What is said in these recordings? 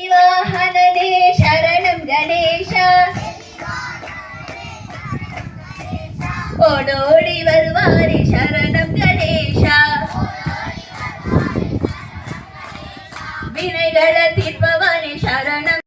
வாகனனே சரணம் கணேஷ, ஓடோடி வருவாரே சரணம் கணேஷ, வினைகள தீர்ப்பவனே சரணம்.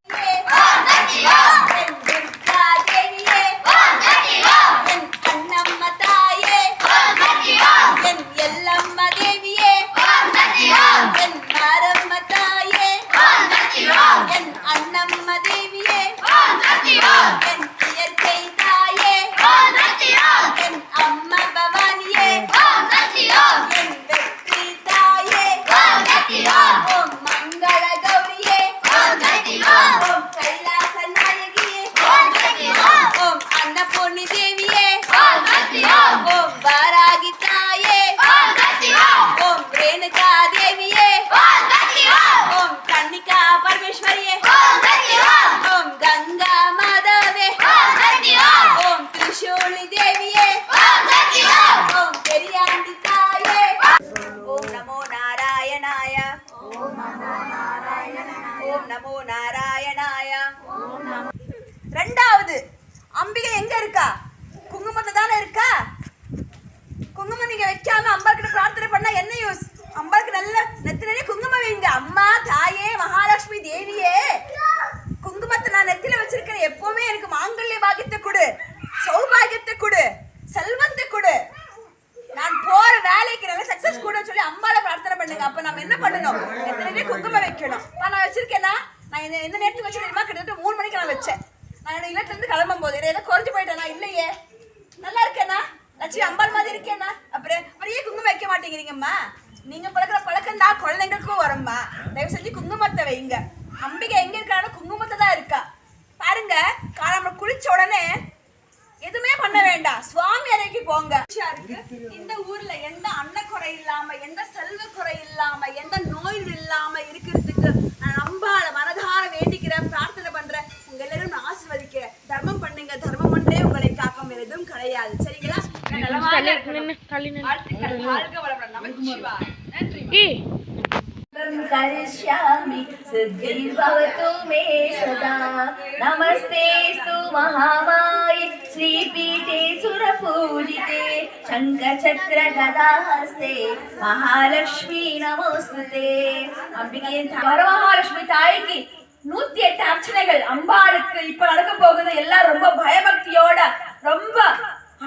ரெண்டாவது, அம்பிகை எங்க இருக்கா? குங்குமத்தை தானே இருக்கா. குங்குமம் நீங்க வைக்காம அம்பாக்கிட்ட பிரார்த்தனை பண்ணா என்ன யூஸ்? அம்பாக்கு நல்ல நெத்திலே குங்குமம் வைங்க. அம்மா தாயே மகாலட்சுமி தேவியே, குங்குமத்தை நான் நெத்தில வச்சிருக்கிறேன். எப்பவுமே எனக்கு மாங்கல்ய பாக்கியத்தை கொடு, சௌபாகியத்தை கொடு, செல்வத்தை கொடு, நான் போற வேலைக்கு நல்ல சக்சஸ் கூட சொல்லி அம்பால பிரார்த்தனை பண்ணுங்க. அப்ப நம்ம என்ன பண்ணணும்? நெத்திலே குங்குமம் வைக்கணும். நான் வச்சிருக்கேன்னா, நான் எந்த நேரத்துக்கு வச்சு தெரியுமா? கிட்டத்தட்ட 3 மணிக்கு நான் வச்சேன். நான் இல்லத்துல இருந்து கிளம்பும் போது ஏதோ குறைஞ்சு போயிட்டேனா? இல்லையே, நல்லா இருக்கேனா? லட்சுமி அம்பாள் மாதிரி இருக்கேனா? அப்புறம் அப்படியே குங்குமம் வைக்க மாட்டேங்கிறீங்கம்மா. நீங்க பழக்கிற பழக்கம் தான் குழந்தைங்களுக்கும் வரும்மா. தயவு செஞ்சு குங்குமத்தை வைங்க. அம்பிகை எங்க இருக்காலும் குங்குமத்தை தான் இருக்கா. பாருங்க, காலம்பர குளிச்ச உடனே எதுவுமே பண்ண வேண்டாம், சுவாமி அறைக்கு போங்க. இந்த ஊர்ல எந்த அன்னக்குறை இல்லாம, எந்த செல்வ குறை இல்லாம, எந்த நோய் இல்லாம இருக்கிறதுக்கு நான் அம்பாள மனதார வேண்டிக்கிறேன், பிரார்த்தனை பண்றேன். உங்க எல்லாரும் ஆசீர்வதிக்கிறேன். தர்மம் பண்ணுங்க, தர்மம் ஒன்றே உங்களை காக்கும், வேற எதுவும் கிடையாது. சரிங்களா? करिष्यामि सिद्धिर्भवतु मे सदा। नमस्तेस्तु महामाये श्रीपीठे सुरपूजिते शङ्खचक्र गदाहस्ते महालक्ष्मी नमोस्तुते। அம்பிகை வரமகாலட்சுமி தாய்க்கு 108 அர்ச்சனைகள் அம்பாளுக்கு இப்ப நடக்க போகுது. எல்லாம் ரொம்ப பயபக்தியோட ரொம்ப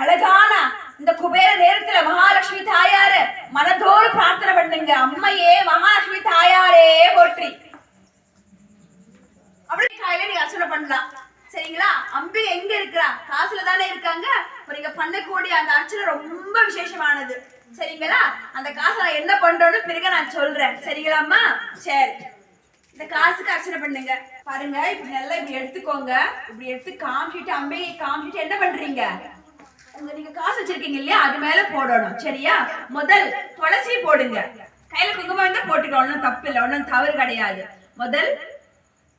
அழகான இந்த குபேர நேரத்துல மகாலட்சுமி தாயார மனதோடு பிரார்த்தனை பண்ணுங்க. அம்மையே மகாலட்சுமி தாயாரே போற்றி. அப்படி காலையில நீங்க அர்ச்சனை பண்ணலாம். சரிங்களா? அம்பிகை எங்க இருக்கிறா? காசுல தானே இருக்காங்க. நீங்க பண்ணக்கூடிய அந்த அர்ச்சனை ரொம்ப விசேஷமானது. சரிங்களா? அந்த காசை நான் என்ன பண்றோன்னு பிறகு நான் சொல்றேன். சரிங்களாம்மா? சரி, இந்த காசுக்கு அர்ச்சனை பண்ணுங்க. பாருங்க, இப்படி நல்லா இப்படி எடுத்துக்கோங்க. இப்படி எடுத்து காமிச்சிட்டு அம்பிகை காமிச்சிட்டு என்ன பண்றீங்க? நீங்க காசு வச்சிருக்கீங்க இல்லையா, அது மேல போடணும். சரியா? முதல் துளசி போடுங்க. கையில குங்குமம் இருந்தா போட்டுக்கலாம், ஒன்னும் தப்பு இல்லை, ஒன்னும் தவறு கிடையாது. முதல்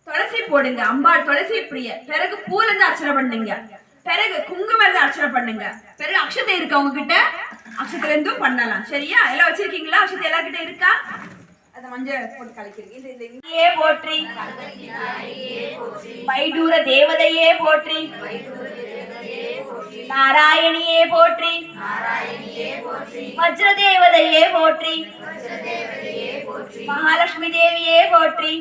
துளசி போடுங்க. அம்பாள் துளசி பிரிய. பிறகு பூல இருந்து அர்ச்சனை பண்ணுங்க. பிறகு குங்குமம் இருந்து அர்ச்சனை பண்ணுங்க. பிறகு அக்ஷதை இருக்கு உங்ககிட்ட, அக்ஷத்துல இருந்தும் பண்ணலாம். சரியா? எல்லாம் வச்சிருக்கீங்களா? அக்ஷதை எல்லார்கிட்ட இருக்கா? அத மஞ்சள் போட்டு கலக்கிறீங்க. போற்றி வைடூர தேவதையே போற்றி, நாராயணியே போற்றி, வஜ்ர தேவதையே போற்றி, மகாலட்சுமி தேவியே போற்றி,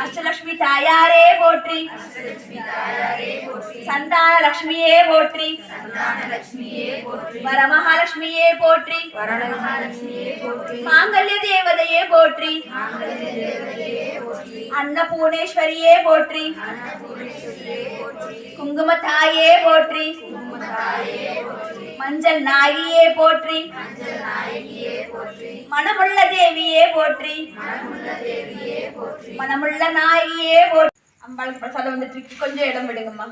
அஷ்டலட்சுமி தாயாரே போற்றி, சந்தான லட்சுமியே போற்றி, வரமகாலட்சுமியே போற்றி, மாங்கல்ய தேவதையே போற்றி, அன்னபூர்ணேஸ்வரியே போற்றி, குங்கும தாயே போற்றி, மஞ்சள் நாயியே போற்றி, மனமுள்ள தேவியே போற்றி, மனமுள்ள நாயியே போற்றி. அம்பாளுக்கு பிரசாதம் வந்துட்டு கொஞ்சம் இடம் விடுங்கம்மா.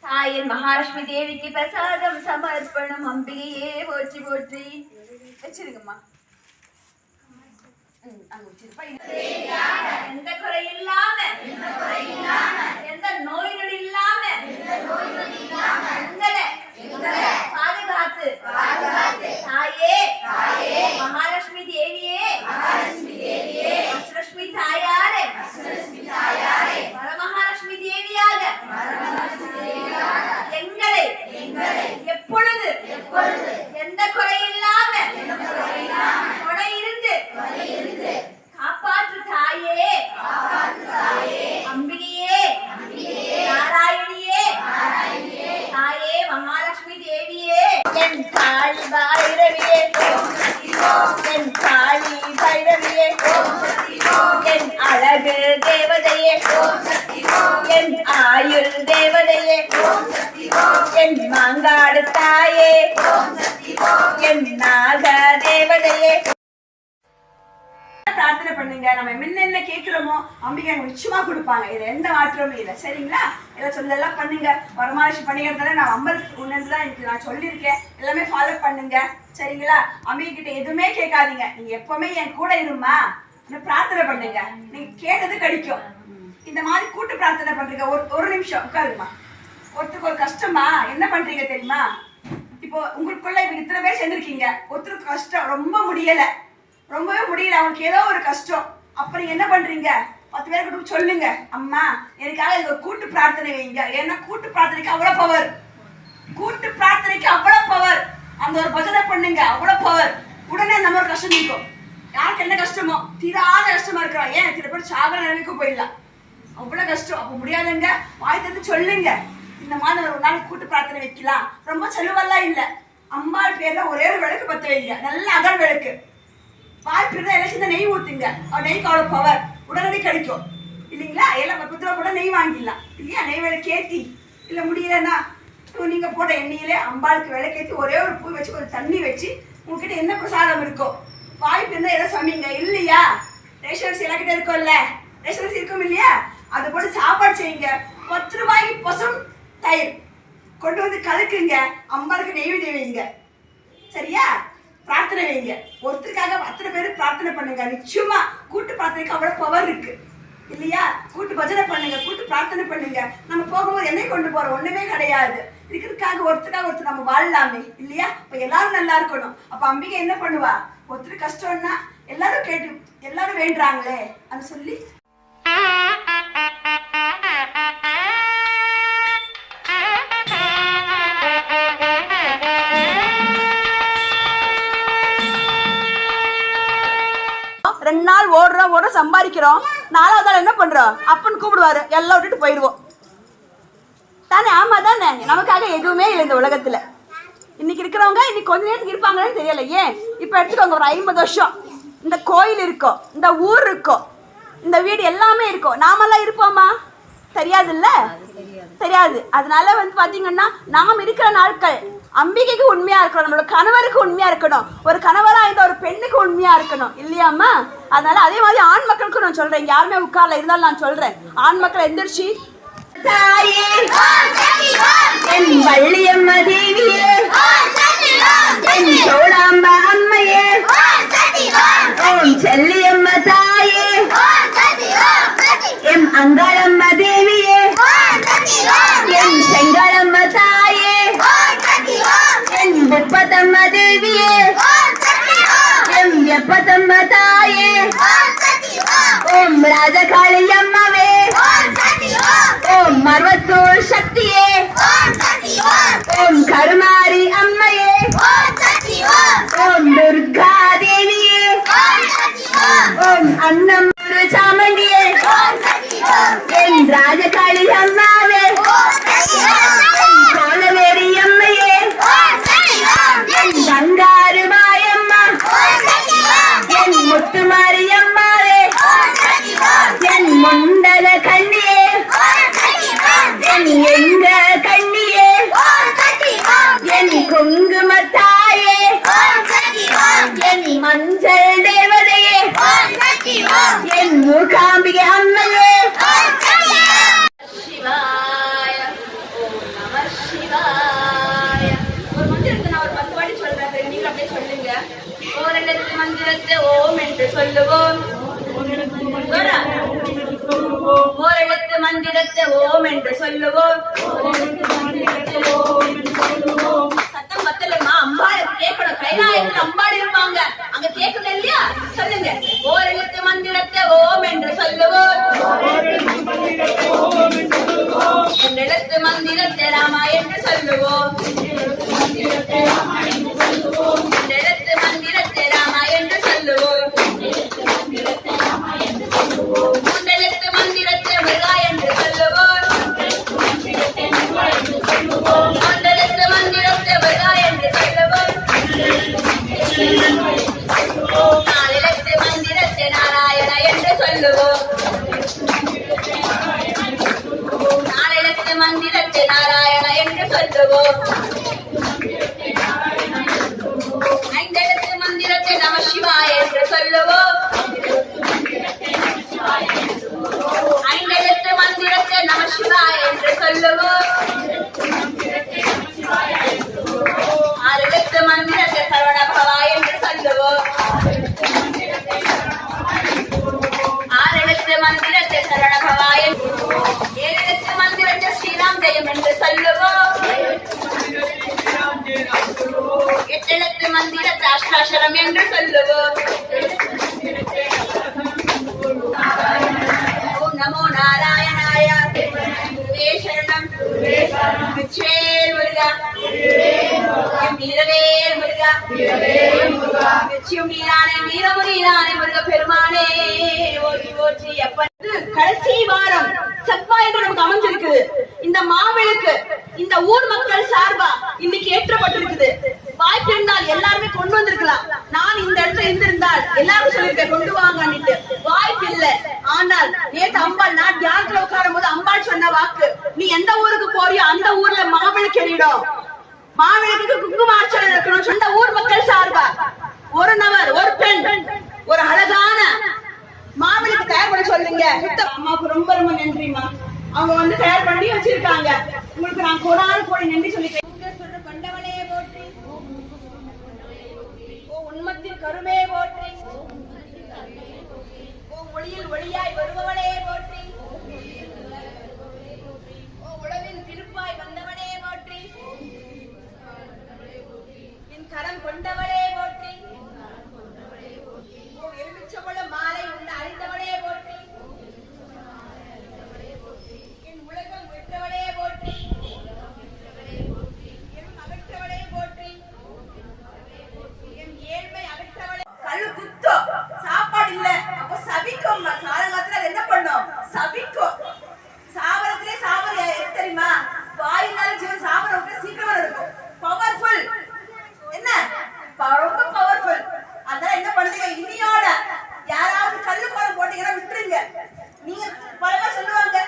தாயின் மகாலட்சுமி தேவிக்கு பிரசாதம் சமர்ப்பணம். அம்பிகையே போற்றி போற்றி. வச்சிருங்கம்மா. எந்த குறை இல்லாம, எந்த நோய் நொடி இல்லாம எங்களை பாதுகாத்து தாயே மகாலட்சுமி தேவியே, அஷ்டலட்சுமி தாயா என் அழகு தேவதையே என் ஆயுள் தேவதையே என் மாங்காடு தாயே என் நாக தேவதையே பிரார்த்தனை பண்ணுங்க. நம்ம என்ன கேட்கிறோமோ அம்பிகை நிச்சயமா கொடுப்பாங்க. இது எந்த மாற்றமும் இல்லை. சரிங்களா? எல்லாம் சொல்லலாம் பண்ணுங்க. வரமாட்சி பண்ணிக்கிறதால நான் அம்பர் உன்னதான் எனக்கு நான் சொல்லியிருக்கேன். எல்லாமே ஃபாலோ பண்ணுங்க. சரிங்களா? அம்பிகை கிட்ட எதுவுமே கேட்காதீங்க. நீங்க எப்பவுமே என் கூட இருமா பிரார்த்தனை பண்ணுங்க. நீங்க கேட்டது கிடைக்கும். இந்த மாதிரி கூட்டு பிரார்த்தனை பண்றீங்க. ஒரு நிமிஷம் உட்காருமா. ஒருத்தருக்கு ஒரு கஷ்டமா என்ன பண்றீங்க தெரியுமா? இப்போ உங்களுக்குள்ள இப்ப இத்தனை பேர் சேர்ந்துருக்கீங்க. ஒருத்தருக்கு கஷ்டம் ரொம்ப முடியல, ரொம்பவே முடியல, அவனுக்கு ஏதோ ஒரு கஷ்டம். அப்ப நீங்க என்ன பண்றீங்க? 10 பேருக்கு சொல்லுங்க, அம்மா எனக்காக இது ஒரு கூட்டு பிரார்த்தனை வைங்க. ஏன்னா கூட்டு பிரார்த்தனைக்கு அவ்வளவு பவர். கூட்டு பிரார்த்தனைக்கு அவ்வளவு பவர். அந்த ஒரு பஜனை பண்ணுங்க, அவ்வளவு பவர். உடனே நம்ம ஒரு கஷ்டம் இருக்கும். யாருக்கு என்ன கஷ்டமோ தீராத கஷ்டமா இருக்கிறா, ஏன் சில பேர் சாகர நிலைமைக்கு போயிடலாம். அவ்வளவு கஷ்டம். அப்ப முடியாதுங்க, வாய் தந்து சொல்லுங்க. இந்த மாதிரி ஒரு நாள் கூட்டு பிரார்த்தனை வைக்கலாம். ரொம்ப செலவெல்லாம் இல்லை. அம்பாள் பேர்ல ஒரே ஒரு விளக்கு பத்த வைங்க, நல்ல அகல் விளக்கு. வாய்ப்பு இருந்தா எல்லாம் சின்ன நெய் ஊத்துங்க. நெய்க்கு அவ்வளோ பவர் உடனடி கிடைக்கும் இல்லைங்களா? எல்லாம் 10 ரூபா கூட நெய் வாங்கிடலாம் இல்லையா? நெய் விளக்கேத்தி இல்லை முடியலன்னா நீங்க போட்ட எண்ணெயிலே அம்பாளுக்கு விளக்கேற்றி ஒரே ஒரு பூ வச்சு கொஞ்சம் தண்ணி வச்சு உங்ககிட்ட என்ன பிரசாதம் இருக்கோ வாய்ப்பு இருந்தா எல்லாம் சமைங்க. இல்லையா ரேஷன் அரிசி எல்லாக்கிட்ட இருக்கும்ல, ரேஷன் அரிசி இருக்கும் இல்லையா? அதை போட்டு சாப்பாடு செய்யுங்க. 10 ரூபாய்க்கு பசும் தயிர் கொண்டு வந்து கலக்குங்க. அம்பாளுக்கு நெய்வேத்தியம் வைங்க. சரியா? பிரார்த்தனை வைங்க. ஒருத்தருக்காக அத்தனை பேர் பிரார்த்தனை பண்ணுங்க. நிச்சயமா கூட்டு பிரார்த்தனைக்கு அவ்வளவு பவர் இருக்கு இல்லையா? கூட்டு பஜனை பண்ணுங்க, கூட்டு பிரார்த்தனை பண்ணுங்க. நம்ம போகும்போது என்னை கொண்டு போறோம்? ஒண்ணுமே கிடையாது. இருக்கிறதுக்காக ஒருத்தர் நம்ம வாழலாமே இல்லையா? இப்ப எல்லாரும் நல்லா இருக்கணும். அப்ப அம்பிகை என்ன பண்ணுவா? ஒருத்தர் கஷ்டம்னா எல்லாரும் கேட்டு எல்லாரும் வேண்டுறாங்களே அது சொல்லி ரெண்டு நாள் ஓடுறோம் சம்பாதிக்கிறோம். 4வது நாள் என்ன பண்றோம்? அப்பன்னு கூப்பிடுவாரு, எல்லாம் விட்டுட்டு போயிடுவோம் தானே? ஆமா தானே? நமக்காக எதுவுமே இல்லை இந்த உலகத்துல. இன்னைக்கு இருக்கிறவங்க இன்னைக்கு கொஞ்ச நேரத்துக்கு இருப்பாங்கன்னு தெரியல. ஏன் இப்ப எடுத்துக்கோங்க, ஒரு 50 வருஷம் இந்த கோயில் இருக்கும், இந்த ஊர் இருக்கும், இந்த வீடு எல்லாமே இருக்கும். நாமெல்லாம் இருப்போமா? தெரியாதுல்ல, தெரியாது. அதனால பாத்தீங்கன்னா நாம் இருக்கிற நாட்கள் அம்பிகைக்கு உண்மையா இருக்கணும், நம்மளோட கணவருக்கு உண்மையா இருக்கணும், ஒரு கணவரா இந்த ஒரு பெண்ணுக்கு உண்மையா இருக்கணும் இல்லையாம்மா? அதனால அதே மாதிரி ஆண் மக்களுக்கும் நான் சொல்றேன். யாருமே உட்கார்ல இருந்தாலும் நான் சொல்றேன், ஆண் மக்கள் எந்திரிச்சு தாயே என் வள்ளியம்மா தேவியே என் சோழாம்பா அம்மையே ஓம் செல்லியம்மா தாயே எம் அங்காளம்மா தேவியே என் செங்காளம்மா தாயே என் முப்பத்தம்மா தேவியே எம் எப்பத்தம்மா தாயே ஓம் ராஜகாளி அம்மாவே ஓம் மர்வத்தூர் சக்தியே ஓம் கருமாரி அம்மையே ஓம் துர்கா தேவியே ஓம் அன்னம்புரு சாமண்டியே என் ராஜகாளி அம்மாவே கோலவேரி அம்மையே என் பங்காரு மாயம்மா என் முத்துமாரி அம்மாவே என் முண்டல கண்ணியே என் எங்க கண்ணியே என் குங்குமத்தாயே என் மஞ்சள் தேவதையே என் மூகாம்பிகை அம்மையே சிவாய ஓம் நம சிவாய. ஒரு மந்திரத்தை நான் ஒரு 10 வாட்டி சொல்றேன், நீங்க அப்படியே சொல்லுங்க. ஓரெழுத்து மந்திரத்தை ஓம் என்று சொல்லுவோம். ஓரெழுத்து மந்திரத்தை ஓம் என்று சொல்லுவோம். சத்தம் பத்தலமா? அம்பாளுக்கு கேட்கணும். கைலாயத்தில் அம்பாள் இருப்பாங்க, அங்க கேட்கணும் இல்லையா? சொல்லுங்க. ஓரெழுத்து மந்திரத்தை ஓம் என்று சொல்லுவோம். எழுத்து மந்திரத்தை ராமா என்று சொல்லுவோம். எழுத்து மந்திரத்தை ராமா என்று சொல்லுவோம். மூன்றெழுத்து மந்திரத்தை முருகா என்று சொல்லுவோம். மூன்றெழுத்து மந்திரத்தை முருகா என்று சொல்லுவோம். சொல்லுவோம். நாளெழுத்து மந்திரத்தை நாராயண என்று சொல்லுவோம். ஐந்தெழுத்து மந்திரத்தை நம சிவாய என்று சொல்லுவோம். ஐந்தெழுத்து மந்திரத்தை நம சிவாய என்று சொல்லுவோம். ஆறெழுத்து மந்திரத்தை சரவண பவா என்று சொல்லுவோம். ஆறெழுத்து மந்திரத்தை சரவண பவா என்று, ஏழெழுத்து மந்திரத்தை ஸ்ரீராம் ஜெயம் என்று சொல்லுவோம். எட்டெழுத்து மந்திரத்தை அஷ்டாட்சரம் என்று சொல்லுவோம். ஓம் நமோ நாராயணாய குருவே சரணம் வெற்றிவேல் முருகா எம் வீரவேல் முருகா வெற்றியும் நீரானே வீரமும் நீரானே முருக பெருமானே ஓற்றி ஓற்றி. எப்ப கடைசி வாரம் செவ்வாய் நமக்கு அமைஞ்சிருக்குது. இந்த மாவிளக்கு இந்த ஊர் மக்கள் சார்பா இன்னைக்கு ஏற்றப்பட்டிருக்குது. வாய்ப்பு இருந்தால் எல்லாருமே கொண்டு வந்திருக்கலாம். நான் இந்த இடத்துல இருந்திருந்தால் எல்லாரும் சொல்லிருக்கேன் கொண்டு வாங்கன்னுட்டு. வாய்ப்பு இல்ல. ஆனால் நேற்று அம்பாள் நான் தியானத்துல உட்காரும் போது அம்பாள் சொன்ன வாக்கு, நீ எந்த ஊருக்கு போறியோ அந்த ஊர்ல மாவிளக்கு எரியிடும், மாவிளக்கு குங்குமார்ச்சனை இருக்கணும். சொந்த ஊர் மக்கள் சார்பா ஒரு நபர் ஒரு பெண் ஒரு அழகான மாவிளக்கு தயார் பண்ண சொல்லுங்க. அம்மாவுக்கு ரொம்ப ரொம்ப நன்றிமா. அவங்க வந்து தயார் பண்ணி வச்சிருக்காங்க. உங்களுக்கு நான் கோடான கோடி நன்றி சொல்லிக்கிறேன். கொண்டவனே போற்றி, ஓ உண்மத்தின் கருமே போற்றி, ஓ ஒளியில் ஒளியாய் வருபவனே போற்றி, ஓ உலகின் திருப்பாய் வந்தவனே போற்றி, என் கரம் கொண்டவனே போற்றி, ஓ எலுமிச்சம்பழ மாலை உண்டு அழிந்தவனே போற்றி, என் உலகம் வெற்றவனே போற்றி, என் அகற்றவனே போற்றி, என் ஏழ்மை அகற்றவனே. கல்லு குத்தோ சாப்பாடு இல்ல அப்ப சபிக்கும். காலங்காலத்துல என்ன பண்ணும்? சபிக்கும். சாவரத்திலே சாவர தெரியுமா? வாயினால ஜீவன் சாவர விட்டு சீக்கிரமா இருக்கும். பவர்ஃபுல் என்ன? ரொம்ப பவர்ஃபுல். அதான் என்ன பண்ணுங்க, இனியோட யாராவது கல்லு கோலம் போட்டீங்கன்னா விட்டுருங்க. நீங்க பலவா சொல்லுவாங்க,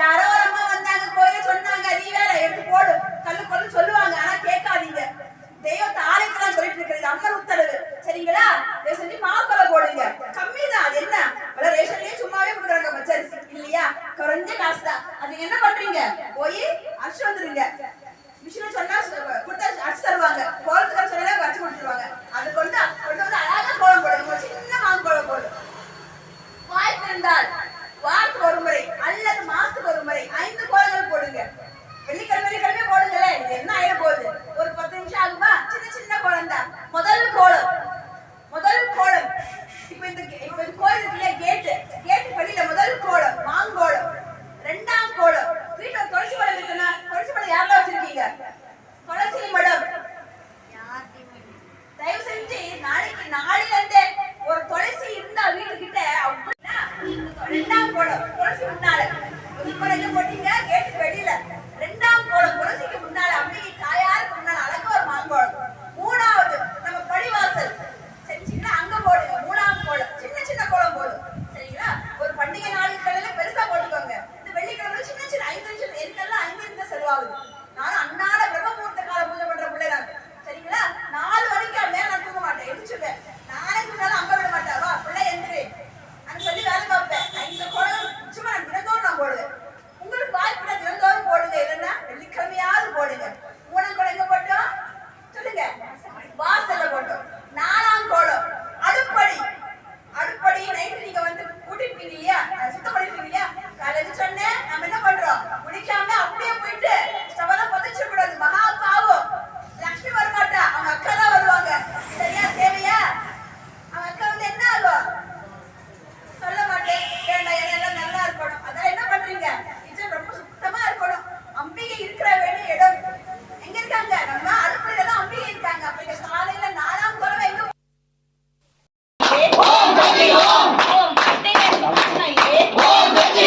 யாரோ ஒரு அம்மா வந்தாங்க கோயில சொன்னாங்க, நீ வேற எடுத்து போடு கல்லு கோலம் சொல்லுவாங்க. ஆனா கேட்காதீங்க. தெய்வத்தை ஆலயத்தான் சொல்லிட்டு இருக்கிறது அம்மன் உத்தரவு. சரிங்களா? செஞ்சு மாக்கொலை போடுங்க. கம்மி தான். அது என்ன ரேஷன்லயே சும்மாவே கொடுக்குறாங்க பச்சரிசி இல்லையா? குறைஞ்ச காசு தான். அதுக்கு என்ன பண்றீங்க? போய் அரிசி வந்துருங்க. மிஷின் சொன்னா கொடுத்தா அரிசி தருவாங்க. கோலத்துக்கு சொன்னா அரிசி கொடுத்துருவாங்க. அது கொண்டு வந்து அழகா கோலம் போடுங்க. சின்ன மாங்கோலம் போடு. வாய்ப்பு இருந்தால் வாரத்துக்கு ஒரு முறை அல்லது மாசத்துக்கு ஒரு முறை 5 கோலங்கள் போடுங்க. வெள்ளிக்கிழமை போடுங்களேன். இது என்ன ஆயிட போகுது? ஒரு 10 நிமிஷம் ஆகுமா? சின்ன சின்ன கோலம் தான். முதல் கோலம் இப்ப இந்த கோயில் இருக்குல்ல, கேட்டு வெளியில முதல் கோலம் மாங்கோலம். 2ஆம் கோலம் வீட்டுல துளசி மடம் இருக்குன்னா, துளசி மடம் யாரெல்லாம் வச்சிருக்கீங்க? துளசி மடம் தயவு செஞ்சு நாளையில இருந்தே ஒரு துளசி இருந்தா வீட்டுக்கிட்ட. 2ஆம் கோலம் துளசி முன்னால எங்க போட்டீங்க? கேட்டு வெளியில. 2ஆம் கோலம் துளசிக்கு முன்னால அம்பிகை தாயாருக்கு முன்னால அழகா ஒரு மாங்கோலம். 3ஆவது நம்ம பழிவாசல் செஞ்சீங்கன்னா அங்க போடுங்க. 3ஆம் கோலம் சின்ன சின்ன கோலம் போடும். சரிங்களா? ஒரு பண்டிகை நாட்கள்ல பெருசா போட்டுக்கோங்க. இந்த வெள்ளிக்கிழமை சின்ன சின்ன 5 நிமிஷம் எனக்கெல்லாம் 5 நிமிஷம் செலவாகுது. நானும் அன்னாட பிரம்மமுகூர்த்த கால பூஜை பண்ற பிள்ளை நான். சரிங்களா? 4 மணிக்கு மேல நான் தூங்க மாட்டேன். எழுச்சுவேன். நானே தூங்கினாலும் அங்க விட மாட்டா. வா பிள்ளை என்று நான் சொல்லி வேலை பார்ப்பேன். 5 கோலம் சும்மா நான் தினந்தோறும் நான் போடுவேன். உங்களுக்கு வாய்ப்பு தினந்தோறும் போடுங்க. இல்லைன்னா வெள்ளிக்கிழமையாவது போடுங்க. 3ஆம் கோலம் எங்க போட்டோம் சொல்லுங்க? வாசல்ல போட்டோம். 4ஆம் கோலம் அடுப்படி நைட்டு நீங்க வந்து கூட்டிருப்பீங்க இல்லையா? சுத்தம் பண்ணிருப்பீங்க இல்லையா? காலையில சொன்னேன் நம்ம என்ன பண்றோம்? குடிக்காம அப்படியே போயிட்டு ஸ்டவெல்லாம் புதைச்சிட கூடாது. மகா பாவம். லட்சுமி வரமாட்டா, அவங்க அக்கா தான் வருவாங்க. சரியா? தேவையா? அவங்க அக்கா வந்து என்ன ஆகும்? சொல்ல மாட்டேன். வேண்டாம், எல்லாம் நல்லா இருக்கணும். அதெல்லாம் என்ன பண்றீங்க? கிச்சன் ரொம்ப சுத்தமா இருக்கணும். அம்பிகை இருக்கிற வேண்டிய இடம் எங்க இருக்காங்க? நம்ம அடுப்படியில தான் அம்பிகை இருக்காங்க. அப்ப இந்த காலையில 4ஆம் கோலம் எங்க? ஓம் கட்டி ஓம் ஓம் கட்டி ஓம் கட்டி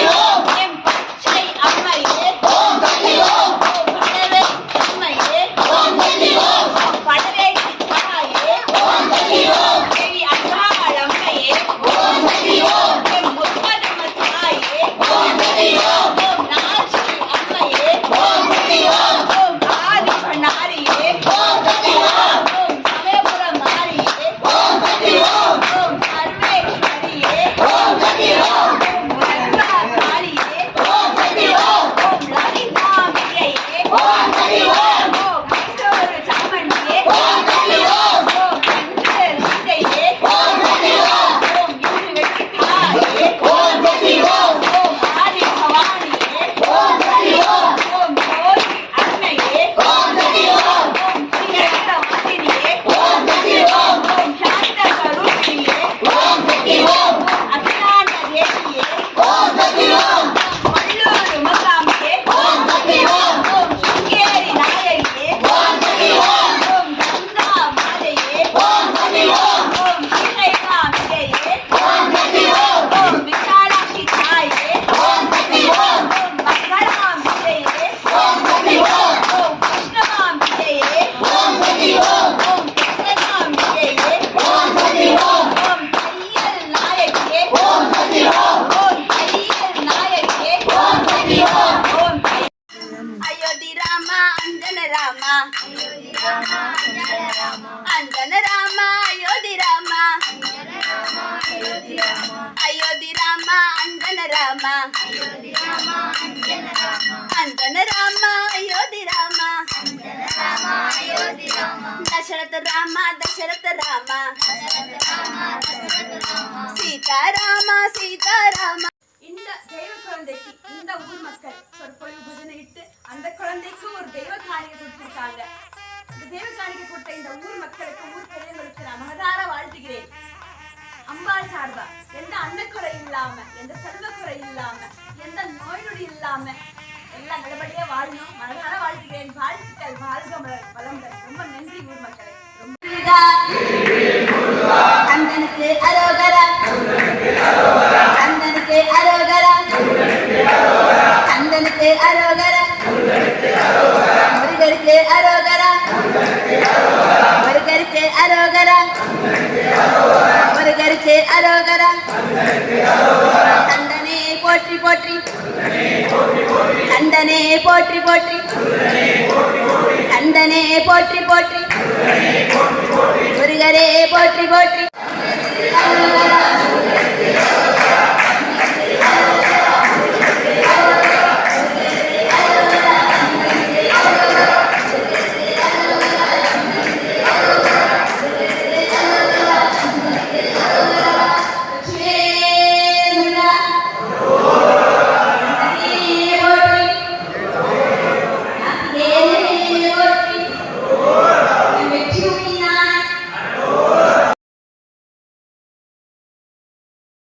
ராமா அஞ்சன ராமா அயோத்தி ராமா தசரத ராமா தசரத ராமா சீதாராமா சீதாராமா. இந்த தெய்வ குழந்தைக்கு இந்த ஊர் மக்கள் சொற்பொழிவு பஜனை இட்டு அந்த குழந்தைக்கு ஒரு தெய்வ காணிக்கை கொடுத்திருக்காங்க. இந்த தெய்வ காணிக்கை கொடுத்த இந்த ஊர் மக்களுக்கு ஊர் பெரியவர்களுக்கு நான் மனதார வாழ்த்துகிறேன். அம்பாள் சார்பா எந்த அன்னக்குறை இல்லாம எந்த செல்வக்குறை இல்லாம எந்த நோய் நொடி இல்லாம எல்லாம் நல்லபடியா வாழணும் மனதார வாழ்த்துகிறேன். வாழ்த்துக்கள், வாழ்க வளமுடன். ரொம்ப நன்றி ஊர் மக்களே. கந்தனுக்கு அரோகரா கந்தனுக்கு அரோகரா கந்தனுக்கு அரோகரா முருகருக்கு அரோகரா முருகருக்கு அரோகரா முருகருக்கு அரோகரா. கந்தனே போற்றி போற்றி கந்தனே போற்றி போற்றி கந்தனே போற்றி போற்றி முருகரே போற்றி போற்றி.